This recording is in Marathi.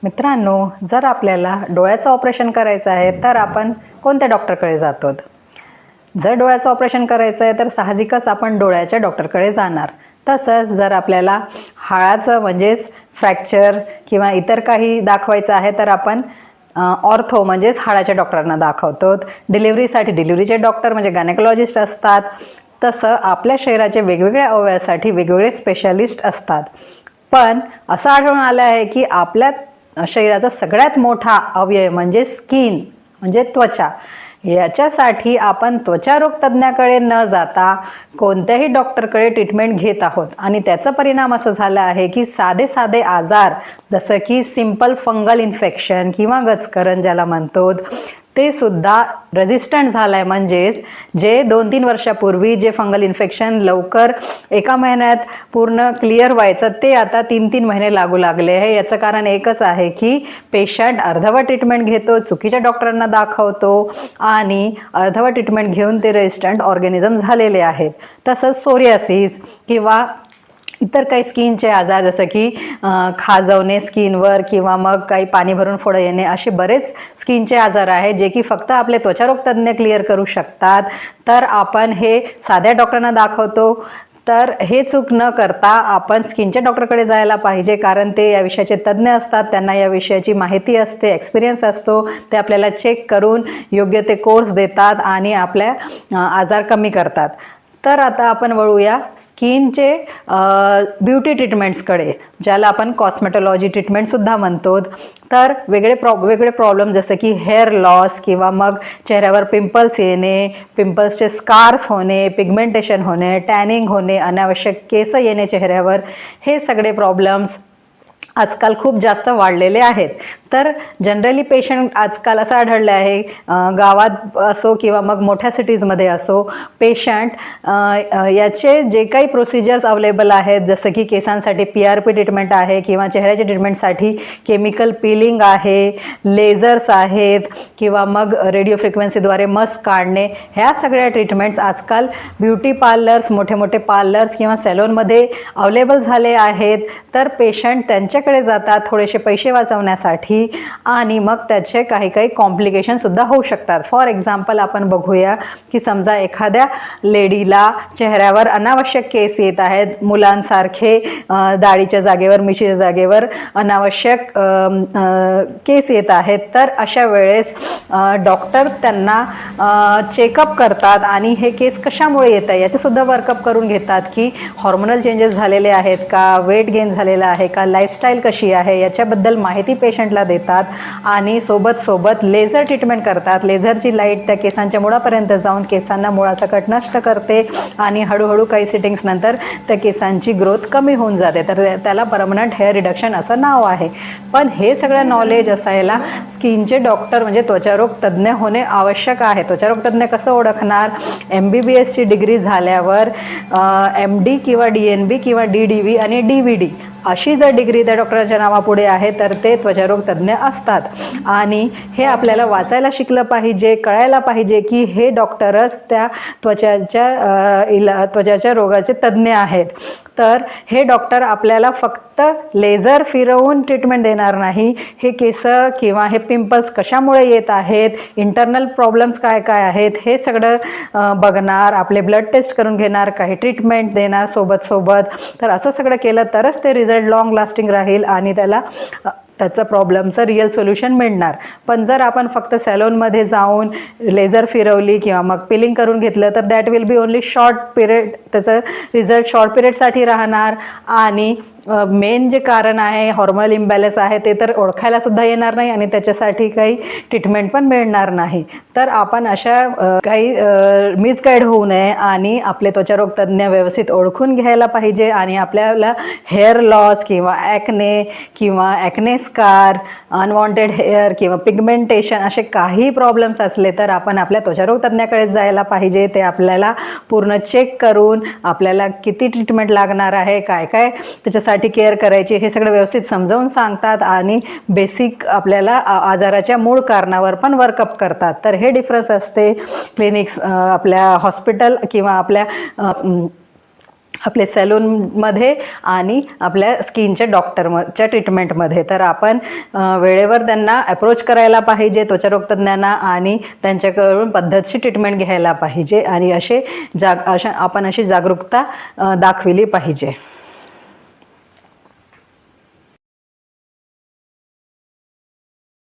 मित्रांनो, जर आपल्याला डोळ्याचं ऑपरेशन करायचं आहे तर आपण कोणत्या डॉक्टरकडे जातो? जर डोळ्याचं ऑपरेशन करायचं आहे तर साहजिकच आपण डोळ्याच्या डॉक्टरकडे जाणार. तसंच जर आपल्याला हाडाचं म्हणजेच फ्रॅक्चर किंवा इतर काही दाखवायचं आहे तर आपण ऑर्थो म्हणजेच हाडाच्या डॉक्टरांना दाखवतो. डिलिव्हरीसाठी डिलिव्हरीचे डॉक्टर म्हणजे गायनेकोलॉजिस्ट असतात. तसं आपल्या शरीराचे वेगवेगळ्या अवयवासाठी वेगवेगळे स्पेशालिस्ट असतात. पण असं आढळून आलं आहे की आपल्या शरीराचा सगळ्यात मोठा अवयव म्हणजे स्किन म्हणजे त्वचा. याच्यासाठी आपण त्वचारोग तज्ज्ञाकडे न जाता कोणत्याही डॉक्टरकडे ट्रीटमेंट घेत आहोत आणि त्याचा परिणाम असं झाला आहे की साधे साधे आजार जसं की सिंपल फंगल इन्फेक्शन किंवा गजकरण ज्याला म्हणतो ते सुद्धा रेझिस्टंट झालं आहे. म्हणजेच जे 2-3 वर्षापूर्वी जे फंगल इन्फेक्शन लवकर एका महिन्यात पूर्ण क्लिअर व्हायचं ते आता 3-3 महिने लागू लागले आहे. याचं कारण एकच आहे की पेशंट अर्धवट ट्रीटमेंट घेतो, चुकीच्या डॉक्टरांना दाखवतो आणि अर्धवट ट्रीटमेंट घेऊन ते रेझिस्टंट ऑर्गॅनिझम झालेले आहेत. तसंच सोरियासिस किंवा इतर काही स्किनचे आजार जसं की खाजवणे स्किनवर किंवा मग काही पाणी भरून फोडं येणे असे बरेच स्किनचे आजार आहेत जे की फक्त आपले त्वचारोग तज्ज्ञ क्लिअर करू शकतात. तर आपण हे साध्या डॉक्टरांना दाखवतो. तर हे चूक न करता आपण स्किनच्या डॉक्टरकडे जायला पाहिजे, कारण ते या विषयाचे तज्ज्ञ असतात, त्यांना या विषयाची माहिती असते, एक्सपिरियन्स असतो. ते आपल्याला चेक करून योग्य ते कोर्स देतात आणि आपल्या आजार कमी करतात. तर आता आपण वळूया स्किनचे ब्युटी ट्रीटमेंट्सकडे, ज्याला आपण कॉस्मेटॉलॉजी ट्रीटमेंटसुद्धा म्हणतो. तर वेगळे प्रॉब्लेम जसं की हेअर लॉस किंवा मग चेहऱ्यावर पिंपल्स येणे, पिंपल्सचे स्कार्स होणे, पिगमेंटेशन होणे, टॅनिंग होणे, अनावश्यक केस येणे चेहऱ्यावर, हे सगळे प्रॉब्लेम्स आजकाल खूप जास्त वाढलेले आहेत. तर जनरली पेशंट आजकाल असं आढळलं आहे, गावात असो किंवा मग मोठ्या सिटीजमध्ये असो, पेशंट याचे जे काही प्रोसिजर्स अवेलेबल आहेत जसं की केसांसाठी PRP ट्रीटमेंट आहे किंवा चेहऱ्याच्या ट्रीटमेंटसाठी केमिकल पिलिंग आहे, लेझर्स आहेत किंवा मग रेडिओ फ्रिक्वेन्सीद्वारे मस्क काढणे, ह्या सगळ्या ट्रीटमेंट्स आजकाल ब्युटी पार्लर्स, मोठे मोठे पार्लर्स किंवा सॅलोनमध्ये अवेलेबल झाले आहेत. तर पेशंट त्यांच्याकडे जातात थोडेसे पैसे वाचवण्यासाठी आणि मग त्याचे काही कॉम्प्लिकेशनसुद्धा होऊ शकतात. फॉर एक्झाम्पल आपण बघूया की समजा एखाद्या लेडीला चेहऱ्यावर अनावश्यक केस येत आहेत, मुलांसारखे दाढीच्या जागेवर, मिशीच्या जागेवर अनावश्यक केस येत आहेत. तर अशा वेळेस डॉक्टर त्यांना चेकअप करतात आणि हे केस कशामुळे येत आहे याचंसुद्धा वर्कअप करून घेतात की हॉर्मोनल चेंजेस झालेले आहेत का, वेट गेन झालेलं आहे का, लाईफस्टाईल कशी आहे याच्याबद्दल माहिती पेशंटला देतात आणि सोबत लेझर ट्रीटमेंट करतात. लेझरची लाईट त्या केसांच्या मुळापर्यंत जाऊन केसांना मुळासकट नष्ट करते आणि हळूहळू काही सिटिंग्स नंतर त्या केसांची ग्रोथ कमी होऊन जाते. तर त्याला परमनंट हेअर रिडक्शन असं नाव आहे. पण हे सगळं नॉलेज असायला स्किनचे डॉक्टर म्हणजे त्वचारोग तज्ज्ञ होणे आवश्यक आहे. त्वचारोग तज्ज्ञ कसं ओळखणार? MBBSची डिग्री झाल्यावर MD किंवा DNB किंवा DDV आणि DVD अशी जर डिग्री त्या डॉक्टरांच्या नावापुढे आहे तर ते त्वचारोग तज्ज्ञ असतात. आणि हे आपल्याला वाचायला शिकलं पाहिजे, कळायला पाहिजे की हे डॉक्टरच त्या त्वचाच्या रोगाचे तज्ज्ञ आहेत. तर हे डॉक्टर आपल्याला फक्त लेझर फिरवून ट्रीटमेंट देणार नाही, हे केस किंवा हे पिंपल्स कशामुळे येत आहेत, इंटरनल प्रॉब्लेम्स काय काय आहेत हे सगळं बघणार, आपले ब्लड टेस्ट करून घेणार, काही ट्रीटमेंट देणार सोबत. तर असं सगळं केलं तरच ते रिझल्ट लॉंग लास्टिंग राहील आणि त्याचं प्रॉब्लेमचं रिअल सोल्युशन मिळणार. पण जर आपण फक्त सॅलोनमध्ये जाऊन लेझर फिरवली किंवा मग पिलिंग करून घेतलं तर that will be only short period, त्याचं रिझल्ट शॉर्ट पिरियडसाठी राहणार आणि मेन जे कारण आहे हॉर्मोनल इम्बॅलन्स आहे ते तर ओळखायला सुद्धा येणार नाही आणि त्याच्यासाठी काही ट्रीटमेंट पण मिळणार नाही. तर आपण अशा काही मिसगाईड होऊ नये आणि आपले त्वचारोग तज्ज्ञ व्यवस्थित ओळखून घ्यायला पाहिजे आणि आपल्याला हेअर लॉस किंवा ॲक्ने स्कार, अनवॉन्टेड हेअर किंवा पिगमेंटेशन असे काही प्रॉब्लेम्स असले तर आपण आपल्या त्वचारोग तज्ज्ञाकडे जायला पाहिजे. ते आपल्याला पूर्ण चेक करून आपल्याला किती ट्रीटमेंट लागणार आहे, काय त्याच्यासाठी केअर करायची हे सगळं व्यवस्थित समजावून सांगतात आणि बेसिक आपल्याला आजाराच्या मूळ कारणावर पण वर्कअप करतात. तर हे डिफरन्स असते क्लिनिक्स आपल्या हॉस्पिटल किंवा आपल्या आपले सॅलूनमध्ये आणि आपल्या स्किनच्या डॉक्टरच्या ट्रीटमेंटमध्ये. तर आपण वेळेवर त्यांना अप्रोच करायला पाहिजे, त्वचारोग तज्ज्ञांना, आणि त्यांच्याकडून पद्धतशीर ट्रीटमेंट घ्यायला पाहिजे आणि आपण अशी जागरूकता दाखविली पाहिजे.